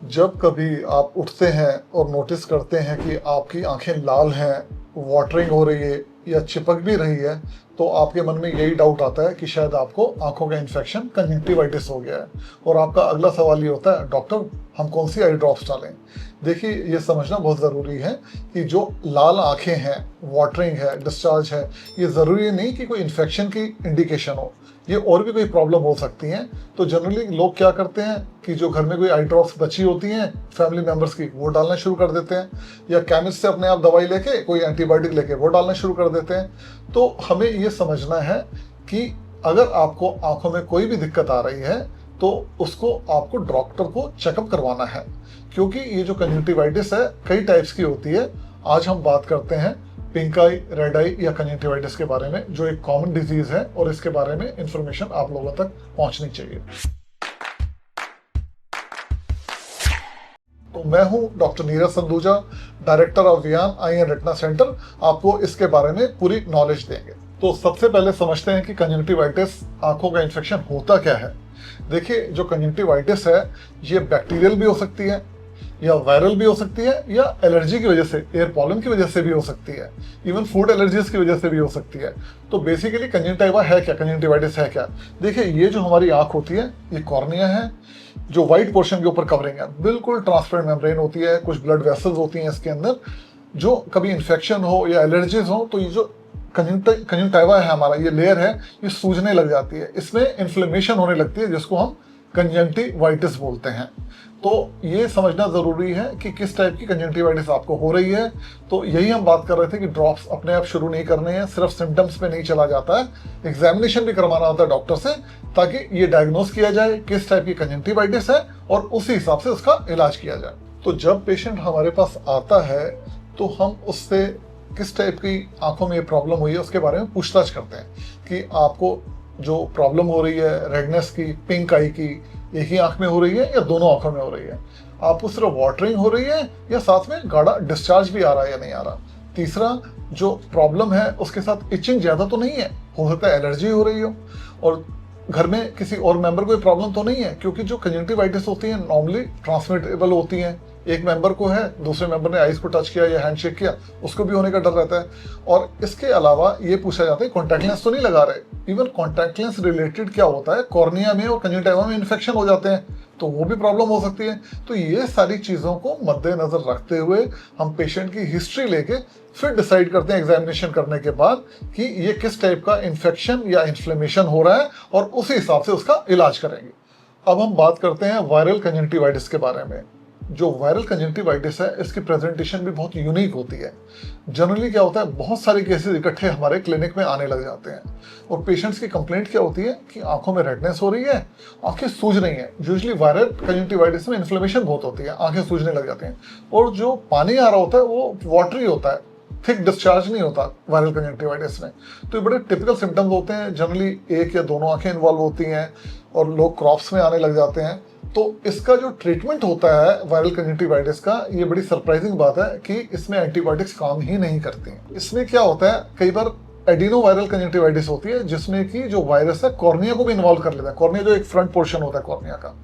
जब कभी आप उठते हैं और नोटिस करते हैं कि आपकी आंखें लाल हैं, वाटरिंग हो रही है या चिपक भी रही है, तो आपके मन में यही डाउट आता है कि शायद आपको आंखों का इन्फेक्शन कंजंक्टिवाइटिस हो गया है। और आपका अगला सवाल ये होता है, डॉक्टर हम कौन सी आई ड्रॉप्स डालें। देखिए, ये समझना बहुत ज़रूरी है कि जो लाल आंखें हैं, वाटरिंग है, डिस्चार्ज है, ये ज़रूरी नहीं कि कोई इन्फेक्शन की इंडिकेशन हो, ये और भी कोई प्रॉब्लम हो सकती हैं। तो जनरली लोग क्या करते हैं कि जो घर में कोई आई ड्रॉप्स बची होती हैं फैमिली मेम्बर्स की, वो डालना शुरू कर देते हैं, या केमिस्ट से अपने आप दवाई लेके कोई एंटीबायोटिक लेके वो डालना शुरू कर देते हैं। तो हमें ये समझना है कि अगर आपको आंखों में कोई भी दिक्कत आ रही है तो उसको आपको डॉक्टर को चेकअप करवाना है, क्योंकि ये जो कंजंक्टिवाइटिस है कई टाइप्स की होती है। आज हम बात करते हैं पिंक आई, रेड आई या कंजंक्टिवाइटिस के बारे में, जो एक कॉमन डिजीज है और इसके बारे में इंफॉर्मेशन आप लोगों तक पहुंचनी चाहिए। तो मैं हूं doctor Neeraj Sanduja, director of Viaan eye and retina centre. आपको इसके बारे में पूरी नॉलेज देंगे। तो सबसे पहले समझते हैं कि कंजंक्टिवाइटिस आंखों का इन्फेक्शन होता क्या है। देखिए, जो कंजंक्टिवाइटिस है ये बैक्टीरियल भी हो सकती है, या वायरल भी हो सकती है, या एलर्जी की वजह से, एयर पॉलन की वजह से भी हो सकती है, इवन फूड एलर्जीज की वजह से भी हो सकती है। तो बेसिकली कंजंक्टिवा है क्या, कंजंक्टिवाइटिस है क्या। देखिए, ये जो हमारी आंख होती है, ये कॉर्निया है, जो व्हाइट पोर्शन के ऊपर कवरिंग है, बिल्कुल ट्रांसपेरेंट मेम्ब्रेन होती है, कुछ ब्लड वेसल्स होती हैं इसके अंदर। जो कभी इन्फेक्शन हो या एलर्जीज हो तो ये जो कंजंक्टिवा है हमारा, ये लेयर है, ये सूजने लग जाती है, इसमें इन्फ्लेमेशन होने लगती है, जिसको हम कंजंक्टिवाइटिस बोलते हैं। तो ये समझना ज़रूरी है कि किस टाइप की कंजंक्टिवाइटिस आपको हो रही है। तो यही हम बात कर रहे थे कि ड्रॉप्स अपने आप शुरू नहीं करने हैं, सिर्फ सिम्टम्स पे नहीं चला जाता है, एग्जामिनेशन भी करवाना होता है डॉक्टर से, ताकि ये डायग्नोस किया जाए किस टाइप की कंजंक्टिवाइटिस है और उसी हिसाब से उसका इलाज किया जाए। तो जब पेशेंट हमारे पास आता है तो हम उससे किस टाइप की आंखों में ये प्रॉब्लम हुई है उसके बारे में पूछताछ करते हैं कि आपको जो प्रॉब्लम हो रही है रेडनेस की, पिंक आई की, एक ही आंख में हो रही है या दोनों आंखों में हो रही है, आपको सिर्फ वाटरिंग हो रही है या साथ में गाढ़ा डिस्चार्ज भी आ रहा है या नहीं आ रहा। तीसरा, जो प्रॉब्लम है उसके साथ इचिंग ज्यादा तो नहीं है, हो सकता है एलर्जी हो रही हो, और घर में किसी और मेंबर को प्रॉब्लम तो नहीं है, क्योंकि जो कंजंक्टिवाइटिस होती है नॉर्मली ट्रांसमिटेबल होती हैं। एक मेंबर को है, दूसरे मेंबर ने आइस को टच किया या हैंडशेक किया, उसको भी होने का डर रहता है। और इसके अलावा ये पूछा जाता है कॉन्टैक्ट लेंस तो नहीं लगा रहे। इवन कॉन्टैक्ट लेंस रिलेटेड क्या होता है, कॉर्निया में और कंजंक्टिवा में इन्फेक्शन हो जाते हैं, तो वो भी प्रॉब्लम हो सकती है। तो ये सारी चीज़ों को मद्देनजर रखते हुए हम पेशेंट की हिस्ट्री लेके फिर डिसाइड करते हैं एग्जामिनेशन करने के बाद कि ये किस टाइप का इन्फेक्शन या इन्फ्लेमेशन हो रहा है, और उसी हिसाब से उसका इलाज करेंगे। अब हम बात करते हैं वायरल कंजंक्टिवाइटिस के बारे में। जो वायरल कंजंक्टिवाइटिस है, इसकी प्रेजेंटेशन भी बहुत यूनिक होती है। जनरली क्या होता है, बहुत सारे केसेस इकट्ठे हमारे क्लिनिक में आने लग जाते हैं, और पेशेंट्स की कंप्लेंट क्या होती है कि आंखों में रेडनेस हो रही है, आंखें सूज रही हैं। यूजुअली वायरल कंजंक्टिवाइटिस में इन्फ्लेमेशन बहुत होती है, आंखें सूजने लग जाती हैं, और जो पानी आ रहा होता है वो वाटरी होता है, थिक डिस्चार्ज नहीं होता वायरल कंजंक्टिवाइटिस में। तो ये बड़े टिपिकल सिम्टम्स होते हैं। जनरली एक या दोनों आंखें इन्वॉल्व होती हैं और लोग क्रॉप्स में आने लग जाते हैं। तो इसका जो ट्रीटमेंट होता है वायरल कंजंक्टिवाइटिस का, ये बड़ी सरप्राइजिंग बात है कि इसमें एंटीबायोटिक्स काम ही नहीं करती हैं। इसमें क्या होता है, कई बार एडिनो वायरल कंजंक्टिवाइटिस होती है, जिसमें कि जो वायरस है कॉर्निया को भी इन्वॉल्व कर लेता है। कॉर्निया जो एक फ्रंट पोर्शन होता है कॉर्निया का,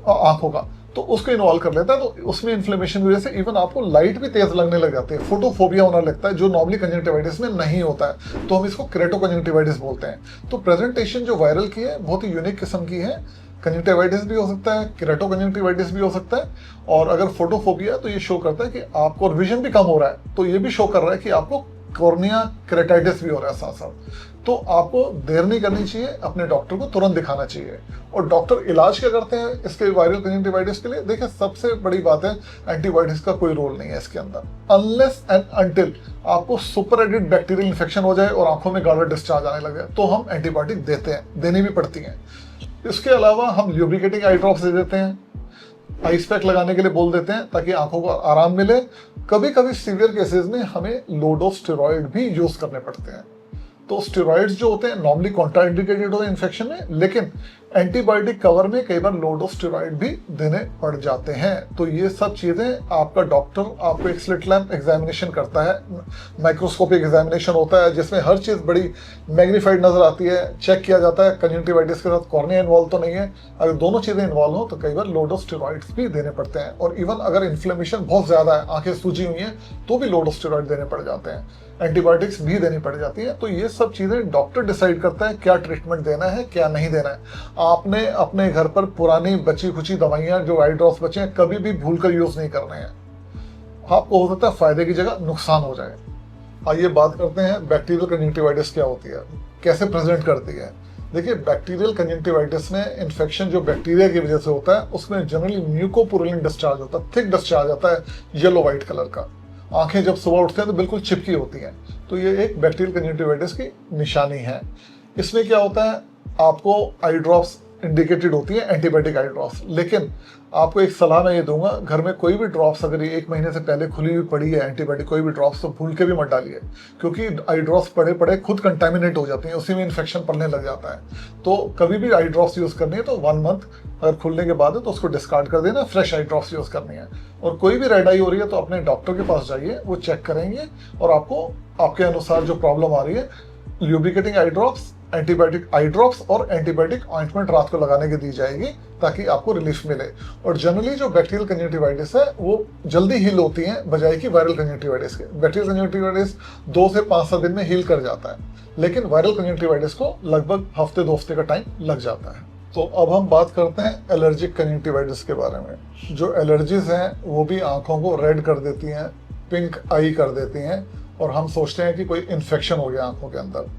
आंखों का, तो उसको इन्वॉल्व कर लेता है। तो उसमें इन्फ्लेमेशन की वजह से इवन आपको लाइट भी तेज लगने लग जाती है, फोटोफोबिया होने लगता है, जो नॉर्मली कंजंक्टिवाइटिस में नहीं होता है। तो हम इसको केरेटो कंजंक्टिवाइटिस बोलते हैं। तो प्रेजेंटेशन जो वायरल की है बहुत ही यूनिक किस्म की है। कंजंक्टिवाइटिस भी हो सकता है, केरेटो कंजंक्टिवाइटिस भी हो सकता है, और अगर फोटोफोबिया है तो ये शो करता है कि आपको, और विजन भी कम हो रहा है तो ये भी शो कर रहा है कि आपको कॉर्निया केरेटाइटिस भी हो रहा है साथ साथ। तो आपको देर नहीं करनी चाहिए, अपने डॉक्टर को तुरंत दिखाना चाहिए। और डॉक्टर इलाज क्या करते हैं इसके वायरल कंजंक्टिवाइटिस के लिए, देखिए सबसे बड़ी बात है, एंटीबायोटिक्स का कोई रोल नहीं है इसके अंदर, अनलेस एंड अनटिल आपको सुपर एडिड बैक्टीरियल इन्फेक्शन हो जाए और आंखों में गाढ़ा डिस्चार्ज आने लगे, तो हम एंटीबायोटिक देते हैं, देनी भी पड़ती हैं। इसके अलावा हम ल्यूब्रिकेटिंग आई ड्रॉप्स दे देते हैं, आइस पैक लगाने के लिए बोल देते हैं ताकि आंखों को आराम मिले। कभी कभी सीवियर केसेस में हमें लो डोज स्टेरॉइड भी यूज करने पड़ते हैं। तो स्टेरॉइड्स जो होते हैं नॉर्मली कॉन्ट्राइंडिकेटेड होते हैं इन्फेक्शन में, लेकिन एंटीबायोटिक कवर में कई बार लो डोज स्टेरॉइड भी देने पड़ जाते हैं। तो ये सब चीज़ें आपका डॉक्टर आपको एक स्लिट लैम्प एग्जामिनेशन करता है, माइक्रोस्कोपिक एग्जामिनेशन होता है जिसमें हर चीज़ बड़ी मैग्नीफाइड नजर आती है, चेक किया जाता है कंजंक्टिवाइटिस के साथ कॉर्निया इन्वॉल्व तो नहीं है। अगर दोनों चीज़ें इन्वॉल्व हो तो कई बार लो डोज स्टेरॉइड्स भी देने पड़ते हैं। और इवन अगर इन्फ्लेमेशन बहुत ज़्यादा है, आंखें सूजी हुई हैं, तो भी लो डोज स्टेरॉइड देने पड़ जाते हैं, एंटीबायोटिक्स भी देनी पड़ जाती है। तो ये सब चीज़ें डॉक्टर डिसाइड करता है क्या ट्रीटमेंट देना है क्या नहीं देना है। आपने अपने घर पर पुरानी बची खुची दवाइयाँ जो आई ड्रॉप्स बचे हैं कभी भी भूल कर यूज़ नहीं करने हैं, आपको हो सकता है फायदे की जगह नुकसान हो जाए। आइए बात करते हैं बैक्टीरियल कंजंक्टिवाइटिस क्या होती है, कैसे प्रेजेंट करती है। देखिए, बैक्टीरियल कंजंक्टिवाइटिस में इन्फेक्शन जो बैक्टीरिया की वजह से होता है उसमें जनरली म्यूकोपुरुलिन डिस्चार्ज होता है, थिक डिस्चार्ज आता है येलो व्हाइट कलर का। आंखें जब सुबह उठते हैं तो बिल्कुल चिपकी होती हैं। तो ये एक बैक्टीरियल कंजंक्टिवाइटिस की निशानी है। इसमें क्या होता है, आपको आई ड्रॉप्स इंडिकेटेड होती है, एंटीबायोटिक आई ड्रॉप्स। लेकिन आपको एक सलाह मैं ये दूंगा, घर में कोई भी ड्रॉप्स अगर ये 1 महीने से पहले खुली हुई पड़ी है एंटीबायोटिक कोई भी ड्रॉप्स, तो भूल के भी मत डालिए, क्योंकि आई ड्रॉप्स पड़े पड़े खुद कंटेमिनेट हो जाती हैं, उसी में इन्फेक्शन पड़ने लग जाता है। तो कभी भी आई ड्रॉप्स यूज़ करनी है तो 1 मंथ अगर खुलने के बाद है तो उसको डिस्कार्ड कर देना, फ्रेश आई ड्रॉप्स यूज़ करनी है। और कोई भी रेड आई हो रही है तो अपने डॉक्टर के पास जाइए, वो चेक करेंगे और आपको आपके अनुसार जो प्रॉब्लम आ रही है, lubricating eye drops, antibiotic eye drops और एंटीबायोटिक ऑइंटमेंट रात को लगाने की दी जाएगी ताकि आपको रिलीफ मिले। और जनरली जो बैक्टीरियल कंजंक्टिवाइटिस है वो जल्दी हील होती हैं बजाय कि वायरल कंजंक्टिवाइटिस के। बैक्टीरियल कंजंक्टिवाइटिस 2 से 5-7 दिन में हील कर जाता है, लेकिन वायरल कंजंक्टिवाइटिस को लगभग हफ्ते 2 हफ्ते का टाइम लग जाता है। तो अब हम बात करते हैं एलर्जिक कंजंक्टिवाइटिस के बारे में। जो एलर्जीज हैं वो भी आंखों को रेड कर देती हैं, पिंक आई कर देती हैं, और हम सोचते हैं कि कोई इन्फेक्शन हो गया आंखों के अंदर।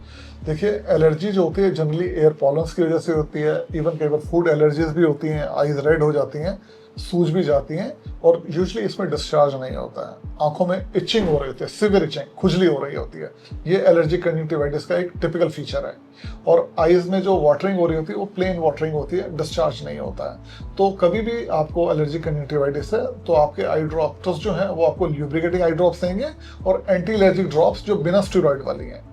देखिए, एलर्जी जो होती है जनरली एयर पॉलन्स की वजह से होती है, इवन कई बार फूड एलर्जीज भी होती हैं, आईज रेड हो जाती हैं, सूज भी जाती हैं, और यूजुअली इसमें डिस्चार्ज नहीं होता है। आंखों में इचिंग हो रही होती है, सिवियर इचिंग, खुजली हो रही होती है। ये एलर्जिक कंजंक्टिवाइटिस का एक टिपिकल फीचर है। और आईज में जो वाटरिंग हो रही होती है वो प्लेन वाटरिंग होती है, डिस्चार्ज नहीं होता है। तो कभी भी आपको एलर्जिक कंजंक्टिवाइटिस है तो आपके आई ड्रॉप्स जो हैं वो आपको ल्यूब्रिकेटिंग आई ड्रॉप्स देंगे और एंटी एलर्जिक ड्रॉप्स जो बिना स्टेरॉइड वाली हैं।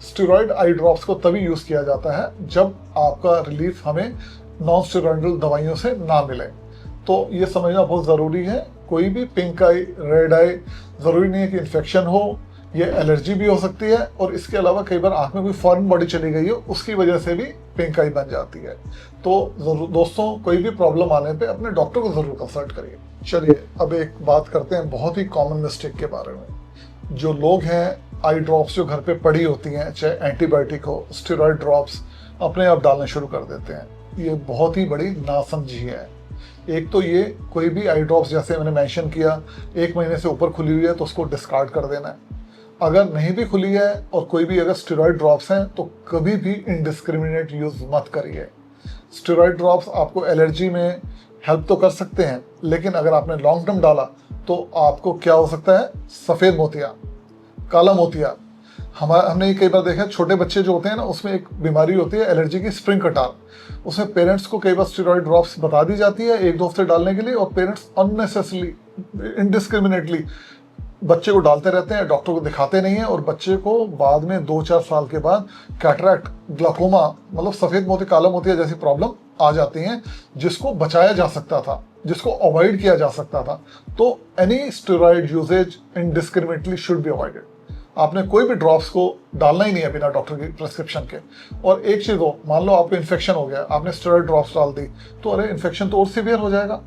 स्टेरॉइड आई ड्रॉप्स को तभी यूज़ किया जाता है जब आपका रिलीफ हमें नॉन स्टेरॉइडल दवाइयों से ना मिले। तो ये समझना बहुत ज़रूरी है, कोई भी पिंक आई, रेड आई, ज़रूरी नहीं है कि इन्फेक्शन हो, ये एलर्जी भी हो सकती है। और इसके अलावा कई बार आँख में कोई फॉरेन बॉडी चली गई हो, उसकी वजह से भी पिंक आई बन जाती है। तो ज़रूर दोस्तों, कोई भी प्रॉब्लम आने पे अपने डॉक्टर को ज़रूर कंसल्ट करिए। चलिए अब एक बात करते हैं बहुत ही कॉमन मिस्टेक के बारे में। जो लोग हैं आई ड्रॉप्स जो घर पे पड़ी होती हैं, चाहे एंटीबायोटिक हो, स्टेरॉइड ड्रॉप्स अपने आप डालने शुरू कर देते हैं। ये बहुत ही बड़ी नासमझी है। एक तो ये कोई भी आई ड्रॉप्स जैसे मैंने मेंशन किया 1 महीने से ऊपर खुली हुई है तो उसको डिस्कार्ड कर देना है। अगर नहीं भी खुली है और कोई भी अगर स्टेरॉइड ड्रॉप्स हैं तो कभी भी इनडिस्क्रिमिनेट यूज़ मत करिए। स्टेरॉइड ड्रॉप्स आपको एलर्जी में हेल्प तो कर सकते हैं, लेकिन अगर आपने लॉन्ग टर्म डाला तो आपको क्या हो सकता है, सफ़ेद मोतिया, काला मोतिया। हमने कई बार देखा है, छोटे बच्चे जो होते हैं ना, उसमें एक बीमारी होती है एलर्जी की, स्प्रिंग कटार। उसमें पेरेंट्स को कई बार स्टेरॉइड ड्रॉप्स बता दी जाती है 1-2 हफ्ते डालने के लिए, और पेरेंट्स अननेसेसरली इनडिस्क्रिमिनेटली बच्चे को डालते रहते हैं, डॉक्टर को दिखाते नहीं है, और बच्चे को बाद में 2-4 साल के बाद कैटरैक्ट, ग्लाकोमा, मतलब सफ़ेद मोती, काला मोतिया जैसी प्रॉब्लम आ जाती हैं, जिसको बचाया जा सकता था, जिसको अवॉइड किया जा सकता था। तो any steroid usages indiscriminately should be avoided. आपने कोई भी ड्रॉप्स को डालना ही नहीं है बिना डॉक्टर की प्रिस्क्रिप्शन के। और एक चीज़ हो, मान लो आपको इन्फेक्शन हो गया, आपने स्टेरॉइड ड्रॉप्स डाल दी, तो अरे इन्फेक्शन तो और सीवियर हो जाएगा।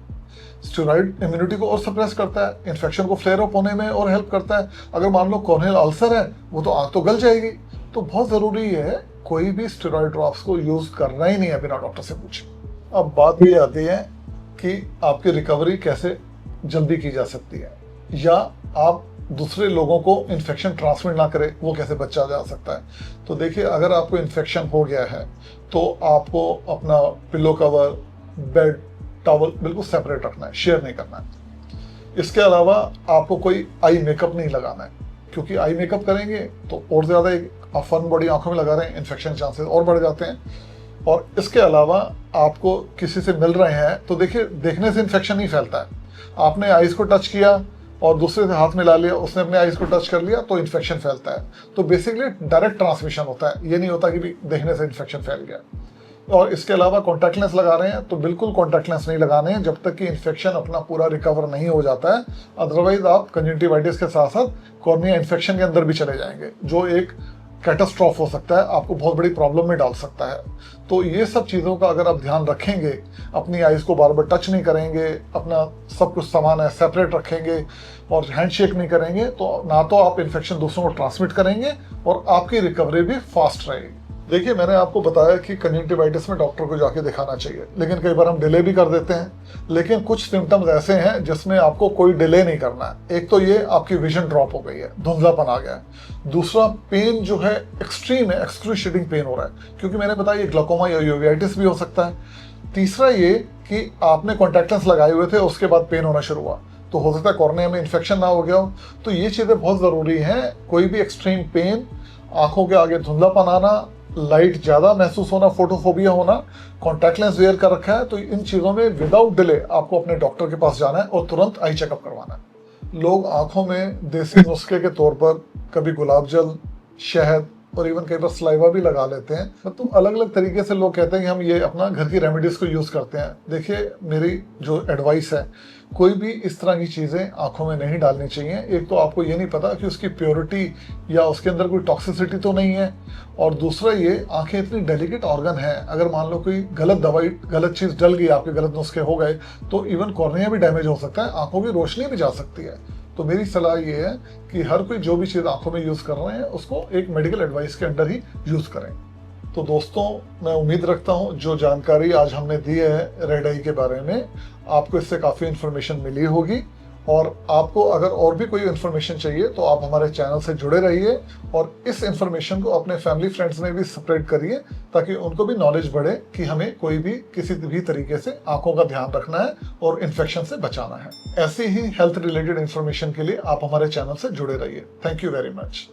स्टेरॉइड इम्यूनिटी को और सप्रेस करता है, इन्फेक्शन को फ्लेयर अप होने में और हेल्प करता है। अगर मान लो कॉर्नियल अल्सर है, वो तो आँख तो गल जाएगी। तो बहुत ज़रूरी है कोई भी स्टेरॉइड ड्रॉप्स को यूज़ करना ही नहीं है बिना डॉक्टर से पूछे। अब बात ये आती है कि आपकी रिकवरी कैसे जल्दी की जा सकती है, या आप दूसरे लोगों को इन्फेक्शन ट्रांसमिट ना करे वो कैसे बचा जा सकता है। तो देखिए, अगर आपको इन्फेक्शन हो गया है तो आपको अपना पिलो कवर, बेड, टॉवल बिल्कुल सेपरेट रखना है, शेयर नहीं करना है। इसके अलावा आपको कोई आई मेकअप नहीं लगाना है, क्योंकि आई मेकअप करेंगे तो और ज़्यादा आप फन बॉडी आंखों में लगा रहे हैं, इन्फेक्शन चांसेस और बढ़ जाते हैं। और इसके अलावा आपको किसी से मिल रहे हैं तो देखिए, देखने से इन्फेक्शन नहीं फैलता है। आपने आइज को टच किया और दूसरे से हाथ मिला लिया, उसने अपने आइज को टच कर लिया, तो इन्फेक्शन फैलता है। तो बेसिकली डायरेक्ट ट्रांसमिशन होता है, ये नहीं होता कि भी देखने से इन्फेक्शन फैल गया। और इसके अलावा कॉन्टैक्ट लेंस लगा रहे हैं तो बिल्कुल कॉन्टैक्ट लेंस नहीं लगाने हैं जब तक कि इन्फेक्शन अपना पूरा रिकवर नहीं हो जाता है। अदरवाइज आप कंजंक्टिवाइटिस के साथ साथ कॉर्निया इन्फेक्शन के अंदर भी चले जाएंगे, जो एक कैटास्ट्रॉफ हो सकता है, आपको बहुत बड़ी प्रॉब्लम में डाल सकता है। तो ये सब चीज़ों का अगर आप ध्यान रखेंगे, अपनी आइज़ को बार बार टच नहीं करेंगे, अपना सब कुछ सामान है सेपरेट रखेंगे और हैंडशेक नहीं करेंगे, तो ना तो आप इन्फेक्शन दूसरों को ट्रांसमिट करेंगे और आपकी रिकवरी भी फास्ट रहेगी। देखिए, मैंने आपको बताया कि कंजंक्टिवाइटिस में डॉक्टर को जाके दिखाना चाहिए, लेकिन कई बार हम डिले भी कर देते हैं। लेकिन कुछ सिम्टम्स ऐसे हैं जिसमें आपको कोई डिले नहीं करना है। एक तो ये आपकी विजन ड्रॉप हो गई है, धुंधलापन आ गया है। दूसरा, पेन जो है एक्सट्रीम है, एक्सक्रूशिएटिंग पेन हो रहा है, क्योंकि मैंने बताया ये ग्लाकोमा या यूवेटिस भी हो सकता है। तीसरा ये कि आपने कॉन्टैक्ट लेंस लगाए हुए थे, उसके बाद पेन होना शुरू हुआ, तो हो सकता है कॉर्निया में इन्फेक्शन ना हो गया हो। तो ये चीज़ें बहुत ज़रूरी हैं। कोई भी एक्सट्रीम पेन, आंखों के आगे धुंधलापन आना, लाइट ज़्यादा महसूस होना, फोटोफोबिया होना, कॉन्टैक्ट लेंस वेयर कर रखा है, तो इन चीज़ों में विदाउट डिले आपको अपने डॉक्टर के पास जाना है और तुरंत आई चेकअप करवाना है। लोग आंखों में देसी नुस्खे के तौर पर कभी गुलाब जल, शहद और इवन कई बार सलाइवा भी लगा लेते हैं। मतलब अलग अलग तरीके से लोग कहते हैं कि हम ये अपना घर की रेमेडीज को यूज़ करते हैं। देखिए, मेरी जो एडवाइस है, कोई भी इस तरह की चीज़ें आंखों में नहीं डालनी चाहिए। एक तो आपको ये नहीं पता कि उसकी प्योरिटी या उसके अंदर कोई टॉक्सिसिटी तो नहीं है, और दूसरा ये आंखें इतनी डेलिकेट ऑर्गन है, अगर मान लो कोई गलत दवाई, गलत चीज़ डल गई, आपके गलत नुस्खे हो गए, तो इवन कॉर्निया भी डैमेज हो सकता है, आंखों की रोशनी भी जा सकती है। तो मेरी सलाह ये है कि हर कोई जो भी चीज़ आंखों में यूज़ कर रहे हैं उसको एक मेडिकल एडवाइस के अंडर ही यूज़ करें। तो दोस्तों, मैं उम्मीद रखता हूँ जो जानकारी आज हमने दी है रेड आई के बारे में, आपको इससे काफ़ी इन्फॉर्मेशन मिली होगी। और आपको अगर और भी कोई इन्फॉर्मेशन चाहिए तो आप हमारे चैनल से जुड़े रहिए और इस इन्फॉर्मेशन को अपने फैमिली फ्रेंड्स में भी स्प्रेड करिए, ताकि उनको भी नॉलेज बढ़े कि हमें कोई भी किसी भी तरीके से आंखों का ध्यान रखना है और इन्फेक्शन से बचाना है। ऐसी ही हेल्थ रिलेटेड इन्फॉर्मेशन के लिए आप हमारे चैनल से जुड़े रहिए। Thank you very much.